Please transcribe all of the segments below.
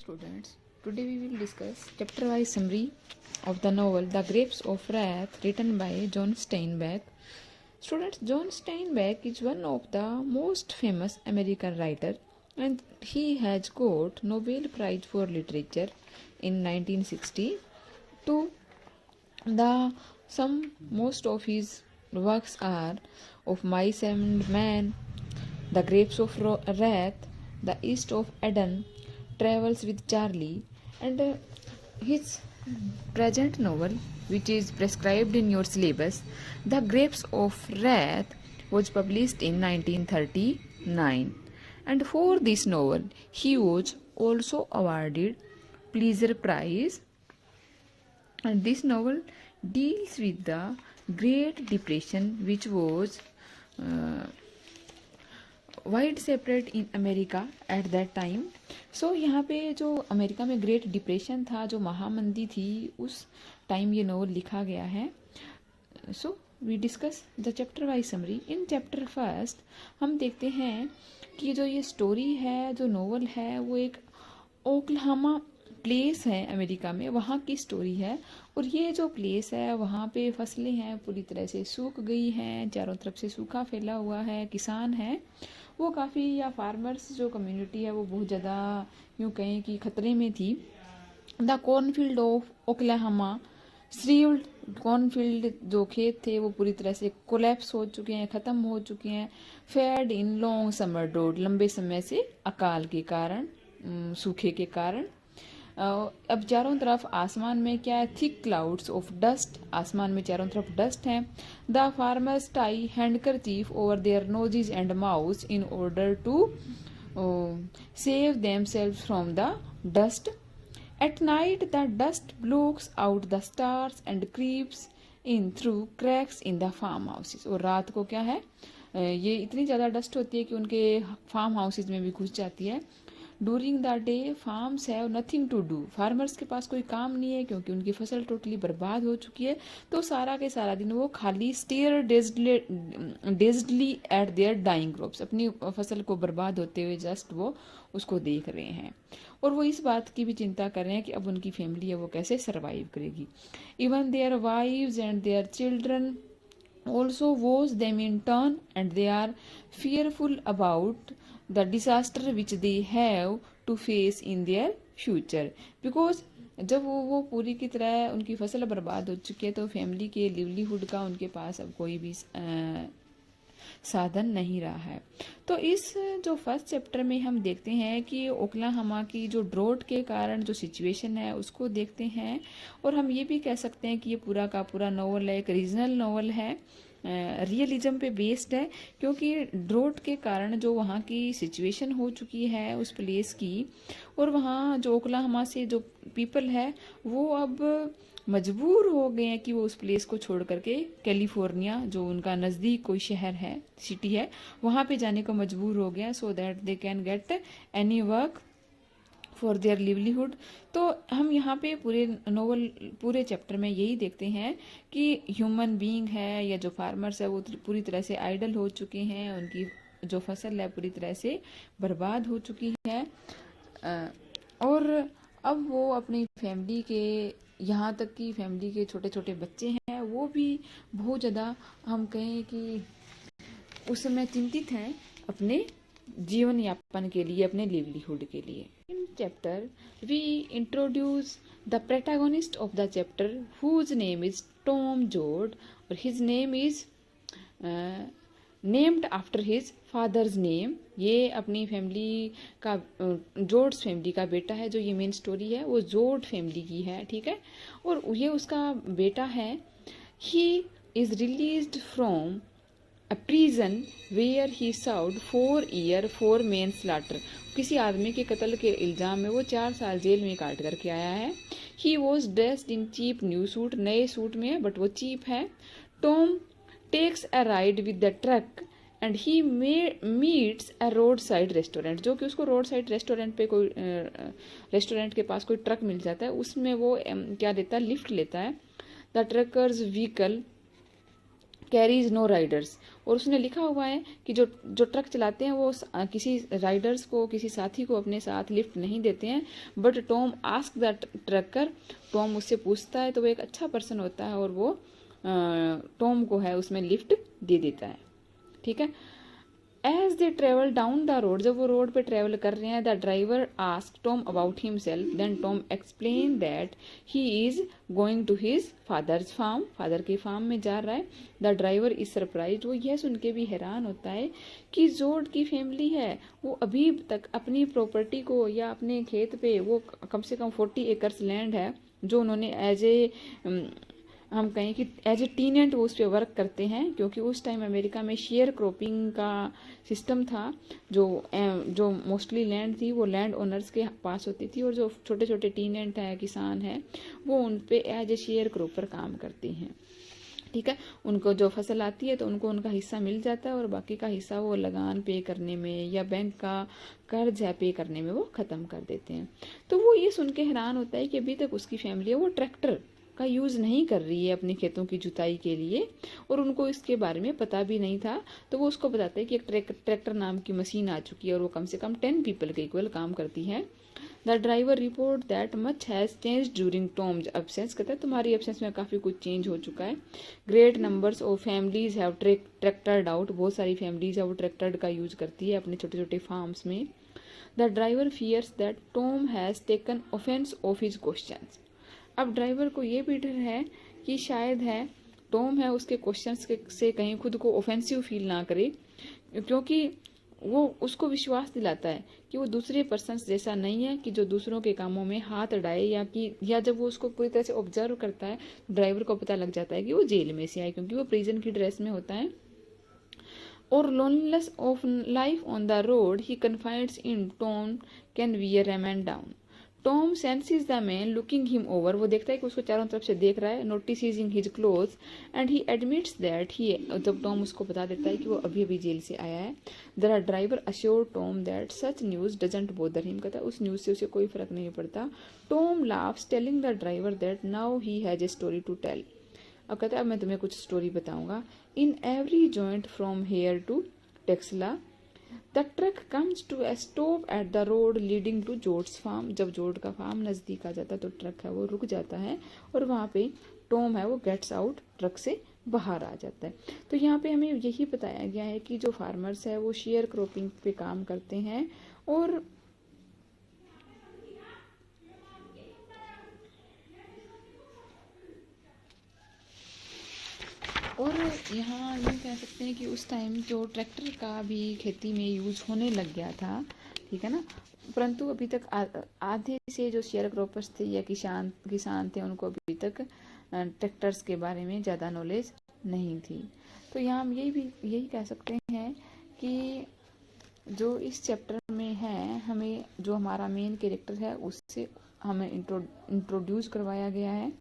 students, today we will discuss chapter-wise summary of the novel The Grapes of Wrath written by John Steinbeck. Students, John Steinbeck is one of the most famous American writer and he has got Nobel Prize for Literature in 1960. To the most of his works are Of Mice and Men, The Grapes of Wrath, The East of Eden, Travels with Charlie, and his present novel, which is prescribed in your syllabus, The Grapes of Wrath, was published in 1939. And for this novel, he was also awarded Pulitzer Prize. And this novel deals with the Great Depression, which was wide separate in America at that time. So यहाँ पे जो America में great depression था, जो महामंदी थी, उस time ये novel लिखा गया है. So we discuss the chapter wise summary. In chapter first हम देखते हैं कि जो ये स्टोरी है, जो नोवेल है, वो एक ओक्लाहोमा प्लेस है अमेरिका में, वहाँ की स्टोरी है. और ये जो प्लेस है, वहाँ पे फसलें हैं पूरी तरह से सूख गई हैं, चारों तरफ से सूखा फैला हुआ है. किसान हैं वो काफ़ी, या फार्मर्स जो कम्युनिटी है वो बहुत ज़्यादा यूँ कहें कि खतरे में थी. The cornfield of Oklahoma shrivelled. Cornfield जो खेत थे वो पूरी तरह से कोलैप्स हो चुके हैं, ख़त्म हो चुके हैं. Fade in long summer drought. लंबे समय से अकाल के कारण, सूखे के कारण. अब चारों तरफ आसमान में क्या है, थिक क्लाउड्स ऑफ डस्ट. आसमान में चारों तरफ डस्ट है. The farmers tie handkerchief over their noses and mouths in order to save themselves from the dust. At night the dust blocks out the stars and creeps in through cracks in the farm houses. और रात को क्या है, ये इतनी ज़्यादा dust होती है कि उनके फार्म हाउसेज में भी घुस जाती है. During the day farms have nothing to do. Farmers के पास कोई काम नहीं है क्योंकि उनकी फसल टोटली बर्बाद हो चुकी है. तो सारा के सारा दिन वो खाली stare dazedly at their dying crops. अपनी फसल को बर्बाद होते हुए जस्ट वो उसको देख रहे हैं. और वो इस बात की भी चिंता कर रहे हैं कि अब उनकी फैमिली है वो कैसे सर्वाइव करेगी. Even their wives and their children also watch them in turn, and they are fearful about the disaster which they have to face in their future. Because जब वो पूरी की तरह उनकी फसल बर्बाद हो चुकी है, तो फैमिली के लिवलीहुड का उनके पास अब कोई भी साधन नहीं रहा है. तो इस जो फर्स्ट चैप्टर में हम देखते हैं कि ओक्लाहोमा की जो ड्रोट के कारण जो सिचुएशन है उसको देखते हैं. और हम ये भी कह सकते हैं कि ये पूरा का पूरा नोवेल है, एक रीजनल नोवेल है, रियलिज्म पे बेस्ड है. क्योंकि ड्रोट के कारण जो वहाँ की सिचुएशन हो चुकी है उस प्लेस की, और वहाँ जो ओक्लाहोमा से जो पीपल है वो अब मजबूर हो गए हैं कि वो उस प्लेस को छोड़ करके कैलिफोर्निया, जो उनका नज़दीक कोई शहर है, सिटी है, वहाँ पे जाने को मजबूर हो गए, so that they can get any work for their livelihood. तो हम यहाँ पे पूरे नोवेल, पूरे चैप्टर में यही देखते हैं कि ह्यूमन बीइंग है या जो फार्मर्स है वो पूरी तरह से आइडल हो चुके हैं. उनकी जो फसल है पूरी तरह से बर्बाद हो चुकी है. और अब वो अपनी फैमिली के, यहाँ तक कि फैमिली के छोटे छोटे बच्चे हैं वो भी बहुत ज़्यादा, हम कहें कि उस समय चिंतित हैं अपने जीवन यापन के लिए, अपने लिवलीहुड के लिए. In chapter we introduce the protagonist of the chapter whose name is Tom Joad. और his name is named after his father's name. ये अपनी फैमिली का, जोड्स फैमिली का बेटा है. जो ये मेन स्टोरी है वो जोड फैमिली की है, ठीक है. और ये उसका बेटा है. He is released from a prison where he served 4 years for manslaughter. किसी आदमी के कत्ल के इल्ज़ाम में वो 4 साल जेल में काट करके आया है. He was dressed in cheap new suit. नए सूट में है बट वो चीप है. Tom takes a ride with the truck and he meets a roadside restaurant. जो कि उसको रोड साइड रेस्टोरेंट पे कोई रेस्टोरेंट के पास कोई ट्रक मिल जाता है, उसमें वो क्या लेता है, लिफ्ट लेता है. The trucker's vehicle carries no riders, और उसने लिखा हुआ है कि जो जो ट्रक चलाते हैं वो किसी राइडर्स को, किसी साथी को अपने साथ लिफ्ट नहीं देते हैं। But Tom ask the trucker, Tom उससे पूछता है, तो वो एक अच्छा पर्सन होता है और वो टॉम को है उसमें लिफ्ट दे देता है। ठीक है। As they travel down the road, जब वो रोड पे ट्रेवल कर रहे हैं, the driver ask Tom about himself, then Tom explain that he is going to his father's farm, father के फार्म में जा रहा है। द ड्राइवर इज सरप्राइज, वो यह सुन के भी हैरान होता है कि जोड की फैमिली है वो अभी तक अपनी प्रॉपर्टी को या अपने खेत पे, वो कम से कम 40 एकर्स लैंड है जो उन्होंने एज ए हम कहें कि एज ए टीनेंट वो उस पर वर्क करते हैं, क्योंकि उस टाइम अमेरिका में शेयर क्रॉपिंग का सिस्टम था। जो मोस्टली लैंड थी वो लैंड ओनर्स के पास होती थी, और जो छोटे छोटे टीनेंट हैं, किसान हैं, वो उन पे एज ए शेयर क्रॉपर काम करते हैं। ठीक है। उनको जो फसल आती है तो उनको उनका हिस्सा मिल जाता है, और बाकी का हिस्सा वो लगान पे करने में या बैंक का कर्ज है पे करने में वो ख़त्म कर देते हैं। तो वो ये सुन के हैरान होता है कि अभी तक उसकी फैमिली है वो ट्रैक्टर का यूज़ नहीं कर रही है अपने खेतों की जुताई के लिए, और उनको इसके बारे में पता भी नहीं था। तो वो उसको बताते हैं कि एक ट्रैक्टर नाम की मशीन आ चुकी है और वो कम से कम 10 पीपल के इक्वल काम करती है। The driver report that much has change during Tom's absence, कहता है तुम्हारी एब्सेंस में काफ़ी कुछ चेंज हो चुका है। Great numbers of families have tractored out, बहुत सारी फैमिलीज है वो ट्रैक्टर्ड का यूज करती है अपने छोटे छोटे फार्म्स में। The driver fears that Tom has taken offence of his questions, अब ड्राइवर को ये भी डर है कि शायद है टॉम है उसके क्वेश्चंस से कहीं खुद को ऑफेंसिव फील ना करे, क्योंकि वो उसको विश्वास दिलाता है कि वो दूसरे पर्सन्स जैसा नहीं है कि जो दूसरों के कामों में हाथ अड़ाए, या जब वो उसको पूरी तरह से ऑब्जर्व करता है ड्राइवर को पता लग जाता है कि वो जेल में से आए, क्योंकि वो प्रिजन की ड्रेस में होता है। और loneliness of life on the road he confides in Tom can wear a man down. Tom senses the man looking him over, वो देखता है कि उसको चारों तरफ से देख रहा है, noticing his clothes and he admits that he, जब टॉम उसको बता देता है कि वो अभी अभी जेल से आया है। The driver assure Tom that such news doesn't bother him, कहता है उस न्यूज़ से उसे कोई फर्क नहीं पड़ता। Tom laughs telling the driver that now he has a story to tell, अब कहता है अब मैं तुम्हें कुछ स्टोरी बताऊंगा। In every joint from here to Texas the truck comes to a stop at the road leading to Joads' farm, जब Joad का फार्म नज़दीक आ जाता है तो ट्रक है वो रुक जाता है, और वहाँ पे टॉम है वो गेट्स आउट, ट्रक से बाहर आ जाता है। तो यहाँ पे हमें यही बताया गया है कि जो फार्मर्स है वो शेयर क्रॉपिंग पे काम करते हैं, और यहाँ यूँ कह सकते हैं कि उस टाइम जो ट्रैक्टर का भी खेती में यूज होने लग गया था, ठीक है ना, परंतु अभी तक आधे से जो शेयर क्रॉपर्स थे या किसान थे उनको अभी तक ट्रैक्टर्स के बारे में ज़्यादा नॉलेज नहीं थी। तो यहाँ हम यही कह सकते हैं कि जो इस चैप्टर में है, हमें जो हमारा मेन कैरेक्टर है उससे हमें इंट्रोड्यूस करवाया गया है।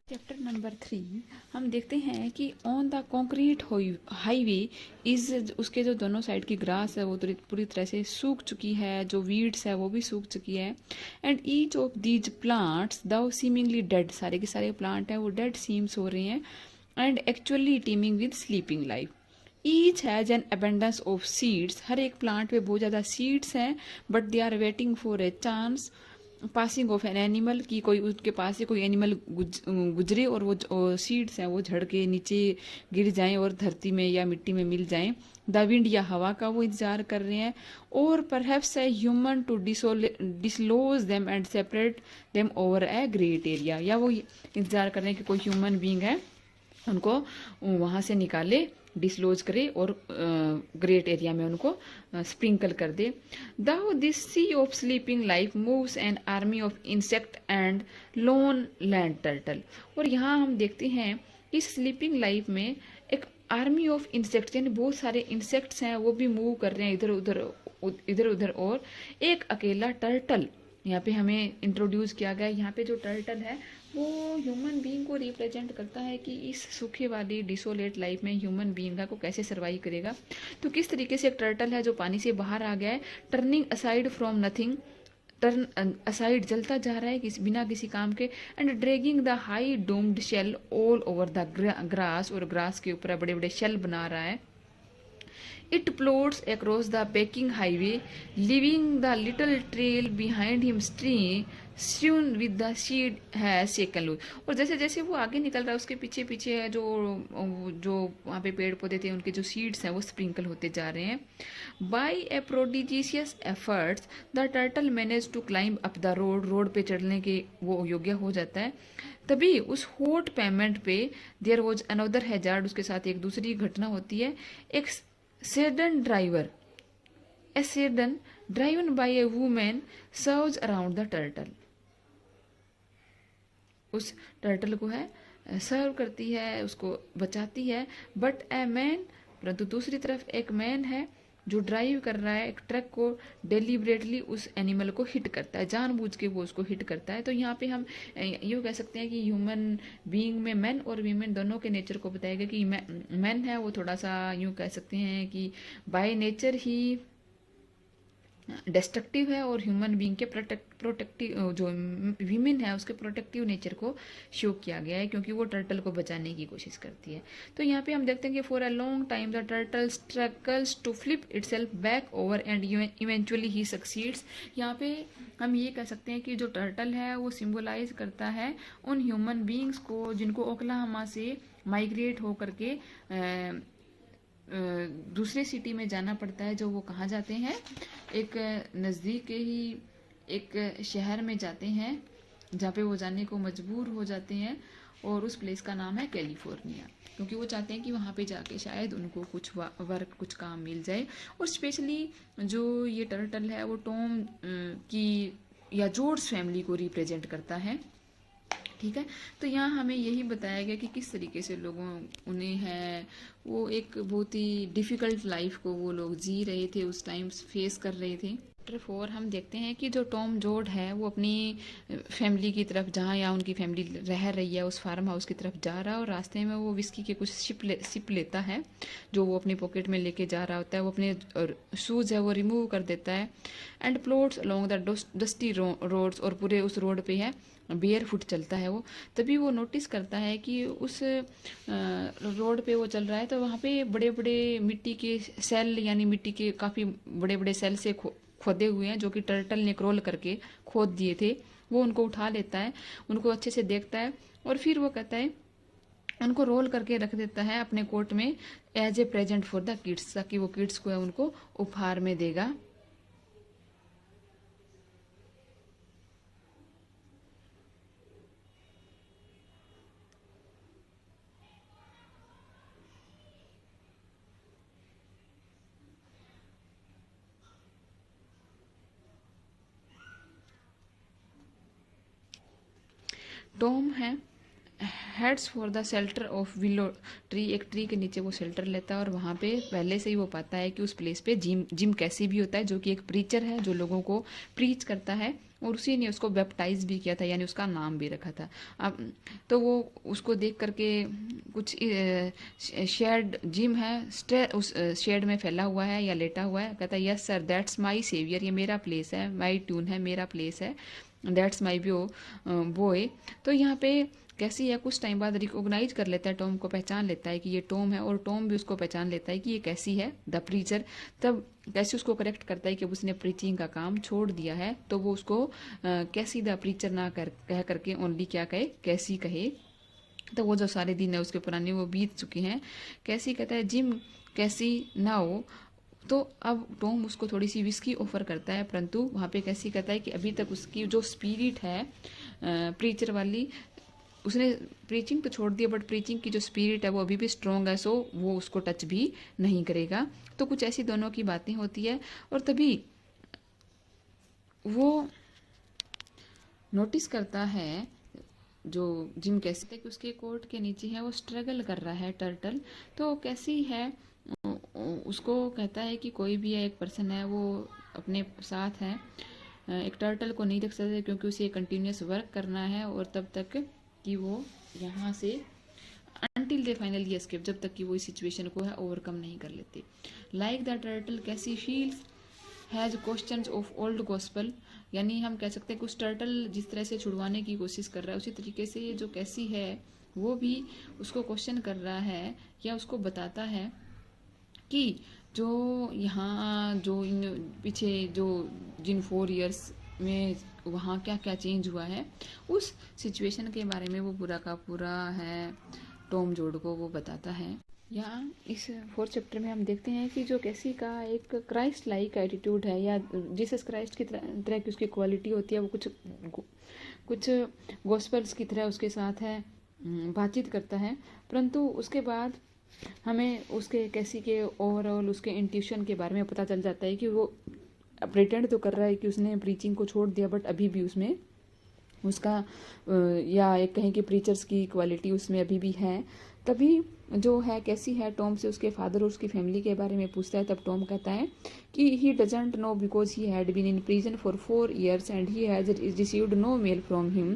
चैप्टर नंबर 3 हम देखते हैं कि on the concrete highway is, उसके जो दोनों साइड की ग्रास है वो पूरी तरह से सूख चुकी है, जो वीड्स है वो भी सूख चुकी है। And each of these plants दो सीमिंगली डेड, सारे के सारे प्लांट हैं वो डेड सीम्स हो रहे हैं, and actually teeming with sleeping life. Each has an abundance of seeds, हर एक प्लांट पे बहुत ज़्यादा सीड्स हैं, but they are waiting for a chance passing of an animal, की कोई उसके पास से कोई एनिमल गुजरे और वो सीड्स हैं वो झड़ के नीचे गिर जाएं और धरती में या मिट्टी में मिल जाएं। द विंड या हवा का वो इंतजार कर रहे हैं, और perhaps a human to dislodge them and separate them over a great area, या वो इंतजार कर रहे हैं कि कोई ह्यूमन बींग है उनको वहाँ से निकाले, डिसलोज करे और ग्रेट एरिया में उनको स्प्रिंकल कर दे। Though this sea of sleeping life moves an army of insect and lone land turtle, और यहाँ हम देखते हैं इस स्लीपिंग लाइफ में एक आर्मी ऑफ इंसेक्ट्स, यानी बहुत सारे इंसेक्ट्स हैं वो भी मूव कर रहे हैं इधर उधर, और एक अकेला टर्टल यहाँ पे हमें इंट्रोड्यूस किया गया है। यहाँ पे जो टर्टल है वो ह्यूमन बीइंग को रिप्रेजेंट करता है कि इस सूखे वाली डिसोलेट लाइफ में ह्यूमन बीइंग को कैसे सर्वाइव करेगा। तो किस तरीके से एक टर्टल है जो पानी से बाहर आ गया है, turning aside from nothing, turn aside, चलता जा रहा है बिना किसी काम के, and dragging the high domed shell all over the grass, और ग्रास के ऊपर बड़े बड़े शेल बना रहा है। It plods across the packing highway, leaving the little trail behind him strewn with the seed has shaken loose। और जैसे जैसे वो आगे निकल रहा है उसके पीछे पीछे जो जो वहाँ पे पेड़ पौधे थे उनके जो सीड्स हैं वो स्प्रिंकल होते जा रहे हैं। By a prodigious efforts, the turtle managed to climb up the road। Road पे चढ़ने के वो योग्य हो जाता है। तभी उस हॉट पेमेंट पे देयर वॉज अनदर हैजार्ड, उसके साथ एक दूसरी घटना होती है। एक sedan driver, a sedan driven by a woman serves around the turtle। उस टर्टल को है सर्व करती है, उसको बचाती है। बट ए मैन, परंतु दूसरी तरफ एक मैन है जो ड्राइव कर रहा है एक ट्रक को, डेलिबरेटली उस एनिमल को हिट करता है, जानबूझ के वो उसको हिट करता है। तो यहाँ पे हम यूँ कह सकते हैं कि ह्यूमन बीइंग में मैन और वीमेन दोनों के नेचर को बताया गया कि मैन है वो थोड़ा सा यूँ कह सकते हैं कि बाय नेचर ही डिस्ट्रक्टिव है, और ह्यूमन बीइंग के प्रोटेक्टिव जो वीमेन है उसके प्रोटेक्टिव नेचर को शो किया गया है, क्योंकि वो टर्टल को बचाने की कोशिश करती है। तो यहाँ पे हम देखते हैं कि for a long time the turtle struggles to flip itself back over and eventually he succeeds. यहाँ पे हम ये कह सकते हैं कि जो टर्टल है वो सिम्बोलाइज करता है उन ह्यूमन बींग्स को जिनको ओक्लाहोमा से माइग्रेट होकर के दूसरे सिटी में जाना पड़ता है। जो वो कहाँ जाते हैं, एक नज़दीक के ही एक शहर में जाते हैं जहाँ पे वो जाने को मजबूर हो जाते हैं, और उस प्लेस का नाम है कैलिफोर्निया, क्योंकि वो चाहते हैं कि वहाँ पे जाके शायद उनको कुछ वर्क कुछ काम मिल जाए। और स्पेशली जो ये टर्टल है वो टॉम की या जॉर्ज फैमिली को रिप्रेजेंट करता है। ठीक है, तो यहाँ हमें यही बताया गया कि किस तरीके से लोगों उन्हें है वो एक बहुत ही डिफ़िकल्ट लाइफ को वो लोग जी रहे थे, उस टाइम फेस कर रहे थे। चैप्टर 4 हम देखते हैं कि जो टॉम जोड है वो अपनी फैमिली की तरफ, जहाँ या उनकी फैमिली रह रही है उस फार्म हाउस की तरफ जा रहा है, और रास्ते में वो विस्की के कुछ सिप लेता है जो वो अपनी पॉकेट में लेके जा रहा होता है। वो अपने शूज़ है वो रिमूव कर देता है and plods along the dusty roads, और पूरे उस रोड पे है बेयर फुट चलता है वो। तभी वो नोटिस करता है कि उस रोड पे वो चल रहा है तो वहाँ पे बड़े बड़े मिट्टी के सेल, यानी मिट्टी के काफ़ी बड़े बड़े सेल से खोदे हुए हैं जो कि टर्टल ने क्रॉल करके खोद दिए थे। वो उनको उठा लेता है, उनको अच्छे से देखता है, और फिर वो कहता है उनको रोल करके रख देता है अपने कोट में as a present for the kids, ताकि वो किड्स को उनको उपहार में देगा। टॉम है heads for the shelter of willow tree, एक ट्री के नीचे वो शेल्टर लेता है, और वहाँ पे पहले से ही वो पाता है कि उस प्लेस पे जिम कैसी भी होता है जो कि एक प्रीचर है जो लोगों को प्रीच करता है, और उसी ने उसको बैप्टाइज भी किया था, यानी उसका नाम भी रखा था। अब तो वो उसको देख करके कुछ शेड जिम है उस शेड में फैला हुआ है या लेटा हुआ है, कहता है yes sir that's my saviour, ये मेरा प्लेस है, माई ट्यून है, मेरा प्लेस है, दैट्स माई बॉय। तो यहाँ पे कैसी है कुछ टाइम बाद रिकॉग्नाइज कर लेता है, टॉम को पहचान लेता है कि ये टॉम है, और टॉम भी उसको पहचान लेता है कि ये कैसी है द प्रीचर। तब कैसी उसको करेक्ट करता है कि उसने प्रीचिंग का काम छोड़ दिया है, तो वो उसको कैसी द प्रीचर ना कह करके ओनली क्या कहे, कैसी कहे। तो वो जो सारे दिन है उसके पुराने वो बीत चुके हैं। कैसी कहता है जिम कैसी ना हो, तो अब टॉम उसको थोड़ी सी विस्की ऑफर करता है, परंतु वहाँ पे कैसी कहता है कि अभी तक उसकी जो स्पिरिट है प्रीचर वाली, उसने प्रीचिंग तो छोड़ दिया बट प्रीचिंग की जो स्पिरिट है वो अभी भी स्ट्रॉन्ग है, सो वो उसको टच भी नहीं करेगा। तो कुछ ऐसी दोनों की बातें होती है, और तभी वो नोटिस करता है जो जिम कैसी है कि उसके कोट के नीचे है वो स्ट्रगल कर रहा है टर्टल। तो कैसी है उसको कहता है कि कोई भी एक पर्सन है वो अपने साथ है, एक टर्टल को नहीं रख सकते क्योंकि उसे कंटिन्यूस वर्क करना है, और तब तक कि वो यहाँ से अनटिल दे फाइनली एस्केप, जब तक कि वो इस सिचुएशन को है ओवरकम नहीं कर लेते। लाइक द टर्टल कैसी feels has questions of old gospel यानी हम कह सकते हैं कुछ टर्टल जिस तरह से छुड़वाने की कोशिश कर रहा है, उसी तरीके से ये जो कैसी है वो भी उसको क्वेश्चन कर रहा है या उसको बताता है कि जो यहाँ जो इन पीछे जो जिन 4 इयर्स में वहाँ क्या क्या चेंज हुआ है, उस सिचुएशन के बारे में वो पूरा का पूरा है टॉम जोड को वो बताता है। यहाँ इस 4th चैप्टर में हम देखते हैं कि जो कैसी का एक क्राइस्ट लाइक एटीट्यूड है या जीसस क्राइस्ट की तरह की उसकी क्वालिटी होती है, वो कुछ गॉस्पेल्स की तरह उसके साथ है बातचीत करता है, परंतु उसके बाद हमें उसके कैसी के ओवरऑल उसके इंट्यूशन के बारे में पता चल जाता है कि वो प्रिटेंड तो कर रहा है कि उसने प्रीचिंग को छोड़ दिया, बट अभी भी उसमें उसका या एक कहें कि प्रीचर्स की क्वालिटी उसमें अभी भी है। तभी जो है कैसी है टॉम से उसके फादर और उसकी फैमिली के बारे में पूछता है, तब टॉम कहता है कि he doesn't know because he had been in prison for 4 years and he has received no mail from him.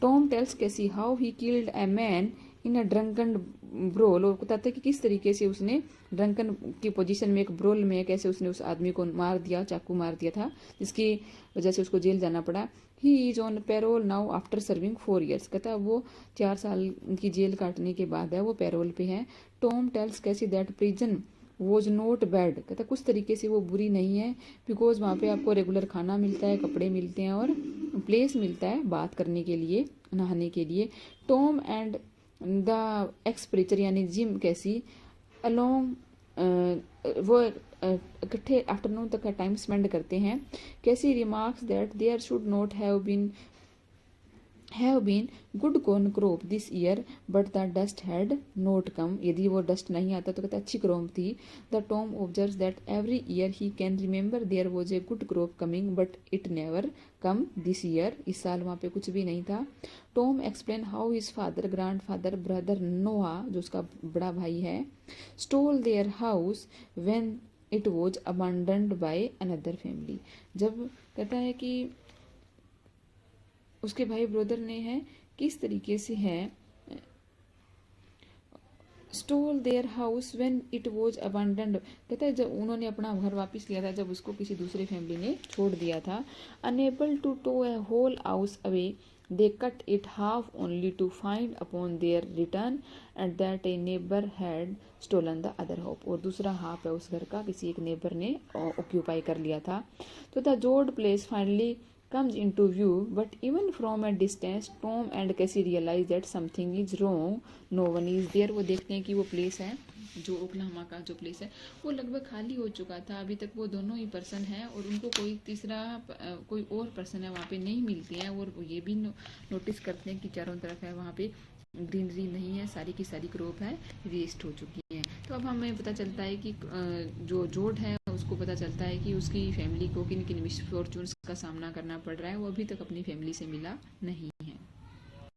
Tom tells Casy how he killed a man in a drunken brawl, और बताते कि किस तरीके से उसने drunken की position में एक ब्रोल में कैसे उसने उस आदमी को मार दिया, चाकू मार दिया था, जिसकी वजह से उसको जेल जाना पड़ा। He is on parole now after serving 4 years, कहता है वो 4 साल की जेल काटने के बाद है वो पैरोल पे है। टॉम टेल्स कैसी that prison was not bad, कहता कुछ तरीके से वो बुरी नहीं है, बिकॉज वहाँ पे आपको रेगुलर खाना मिलता है, कपड़े मिलते हैं और प्लेस मिलता है बात करने के लिए, नहाने के लिए। Tom and the x preacher यानी जिम कैसी अलोंग वो इकट्ठे आफ्टरनून तक का टाइम स्पेंड करते हैं। Casy remarks that there should not have been good corn crop this year but the dust had not come, यदि वो डस्ट नहीं आता तो कहता अच्छी क्रॉप थी। The Tom observes that every year he can remember there was a good crop coming but it never come this year, इस साल वहाँ पे कुछ भी नहीं था। Tom explain how his father grandfather brother Noah, जो उसका बड़ा भाई है, stole their house when it was abandoned by another family, जब कहता है कि उसके भाई ब्रदर ने है किस तरीके से है stole their house when it was abandoned, कहता है जब उन्होंने अपना घर वापस लिया था जब उसको किसी दूसरे फैमिली ने छोड़ दिया था। Unable to tow a whole house away they cut it half only to find upon their return and that a neighbour had stolen the other half, और दूसरा हाफ है उस घर का किसी एक नेबर ने ऑक्यूपाई कर लिया था। तो द जोड place finally comes into view, but even from a distance Tom and Cassie realize that something is wrong, no one is there। वो देखते हैं कि वो प्लेस है जो ओक्लाहोमा का जो प्लेस है वो लगभग खाली हो चुका था, अभी तक वो दोनों ही पर्सन हैं और उनको कोई तीसरा कोई और पर्सन है वहाँ पे नहीं मिलते हैं, और वो ये भी नोटिस करते हैं कि चारों तरफ है वहाँ पे ग्रीनरी नहीं है, सारी की सारी क्रॉप है वेस्ट हो चुकी है। तो अब हमें पता चलता है कि जो जोड है उसको पता चलता है कि उसकी फैमिली को किन किन मिसफॉर्चून्स का सामना करना पड़ रहा है, वो अभी तक अपनी फैमिली से मिला नहीं है।